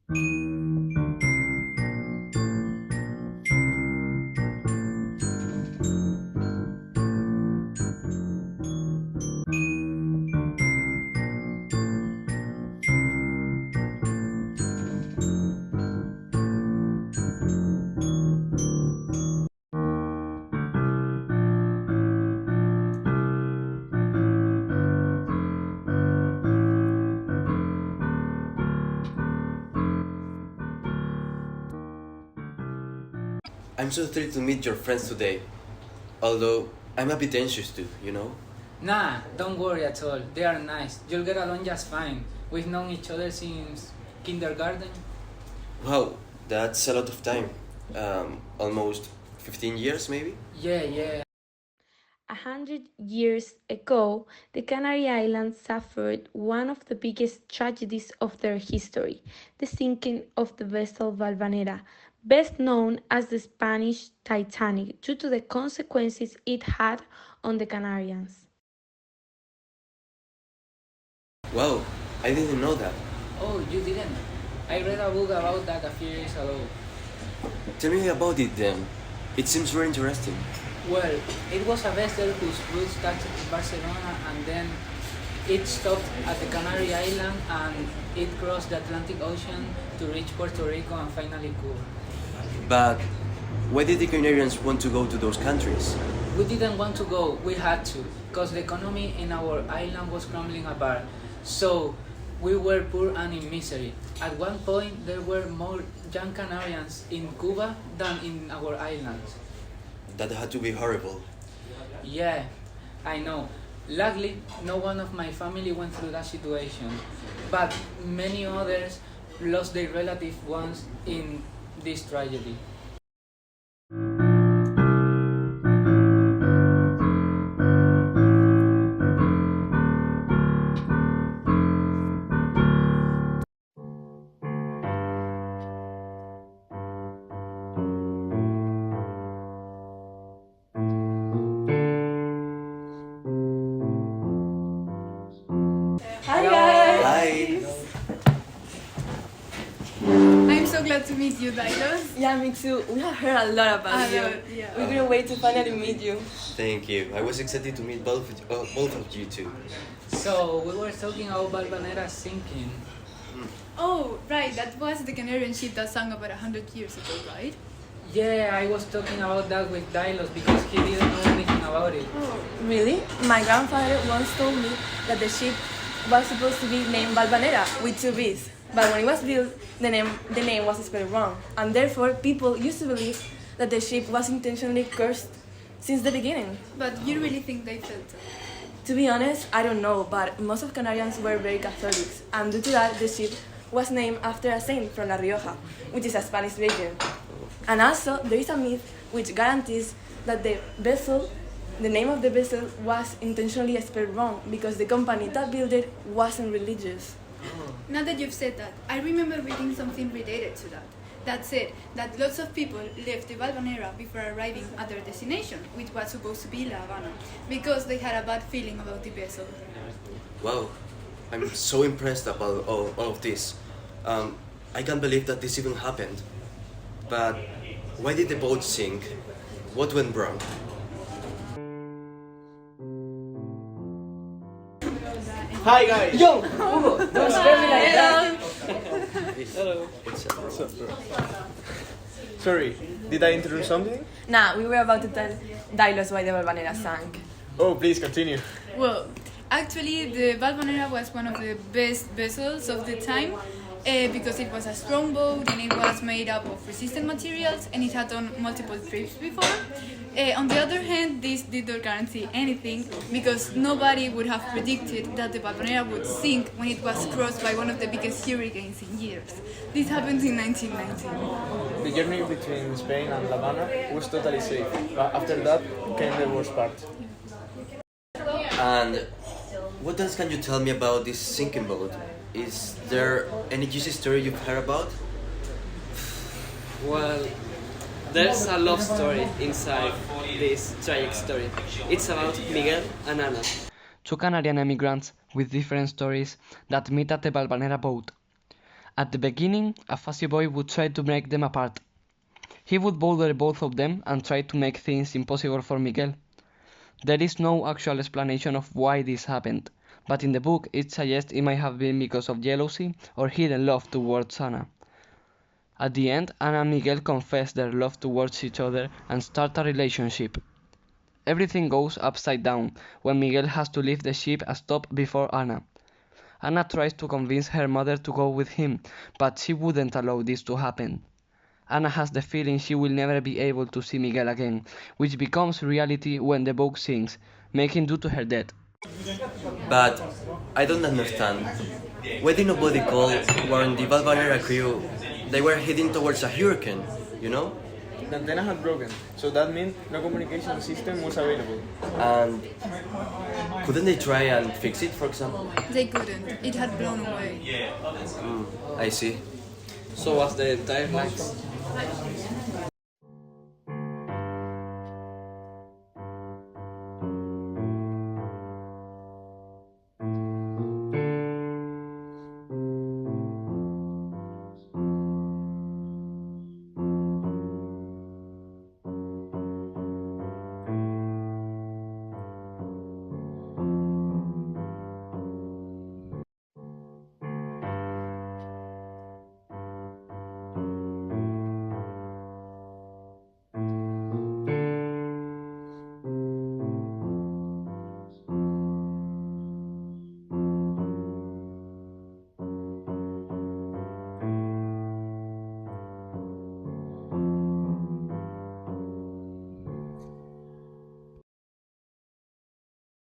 I'm so thrilled to meet your friends today. Although, I'm a bit anxious too, you know? Nah, don't worry at all. They are nice. You'll get along just fine. We've known each other since kindergarten. Wow, that's a lot of time. Almost 15 years maybe? Yeah. 100 years ago, the Canary Islands suffered one of the biggest tragedies of their history, the sinking of the vessel Valvanera, best known as the Spanish Titanic, due to the consequences it had on the Canarians. Wow, I didn't know that. Oh, you didn't? I read a book about that a few years ago. Tell me about it then. It seems very interesting. Well, it was a vessel whose routes touched Barcelona and then it stopped at the Canary Island and it crossed the Atlantic Ocean to reach Puerto Rico and finally Cuba. But why did the Canarians want to go to those countries? We didn't want to go, we had to, because the economy in our island was crumbling apart. So we were poor and in misery. At one point, there were more young Canarians in Cuba than in our islands. That had to be horrible. Yeah, I know. Luckily, no one of my family went through that situation, but many others lost their relative ones in this tragedy. Hi guys! Hi! I'm so glad to meet you, Dilos. Yeah, me too. We have heard a lot about you. Yeah. We couldn't wait to finally meet you. Thank you. I was excited to meet both of you too. So, we were talking about Valvanera sinking. Oh, right, that was the Canarian ship that sank about 100 years ago, right? Yeah, I was talking about that with Dilos because he didn't know anything about it. Oh, really? My grandfather once told me that the ship was supposed to be named Valvanera with two V's. But when it was built, the name was spelled wrong. And therefore, people used to believe that the ship was intentionally cursed since the beginning. But you really think they felt it? To be honest, I don't know, but most of Canarians were very Catholics. And due to that, the ship was named after a saint from La Rioja, which is a Spanish region. And also, there is a myth which guarantees that the name of the vessel was intentionally spelled wrong because the company that built it wasn't religious. Now that you've said that, I remember reading something related to that. That said that lots of people left the Valvanera before arriving at their destination, which was supposed to be La Habana, because they had a bad feeling about the vessel. Wow, I'm so impressed about all of this. I can't believe that this even happened. But why did the boat sink? What went wrong? Hi guys! Yo! Hugo, don't scare me like that! Hello. What's up? Sorry, did I interrupt something? Nah, we were about to tell Dilos why the Valvanera sank. Oh, please continue. Well, actually, the Valvanera was one of the best vessels of the time because it was a strong boat and it was made up of resistant materials and it had done multiple trips before. On the other hand, this did not guarantee anything because nobody would have predicted that the Valvanera would sink when it was crossed by one of the biggest hurricanes in years. This happened in 1919. The journey between Spain and La Habana was totally safe, but after that came the worst part. And what else can you tell me about this sinking boat? Is there any juicy story you've heard about? Well, there's a love story inside this tragic story. It's about Miguel and Ana, two Canarian immigrants with different stories that meet at the Valvanera boat. At the beginning, a fussy boy would try to break them apart. He would bother both of them and try to make things impossible for Miguel. There is no actual explanation of why this happened, but in the book it suggests it might have been because of jealousy or hidden love towards Anna. At the end, Anna and Miguel confess their love towards each other and start a relationship. Everything goes upside down when Miguel has to leave the ship a stop before Anna. Anna tries to convince her mother to go with him, but she wouldn't allow this to happen. Anna has the feeling she will never be able to see Miguel again, which becomes reality when the boat sinks, making due to her death. But I don't understand. Why did nobody call when the Valvanera crew they were heading towards a hurricane, you know? The antenna had broken, so that meant no communication system was available. And couldn't they try and fix it, for example? They couldn't. It had blown away. I see. So was the entire lives.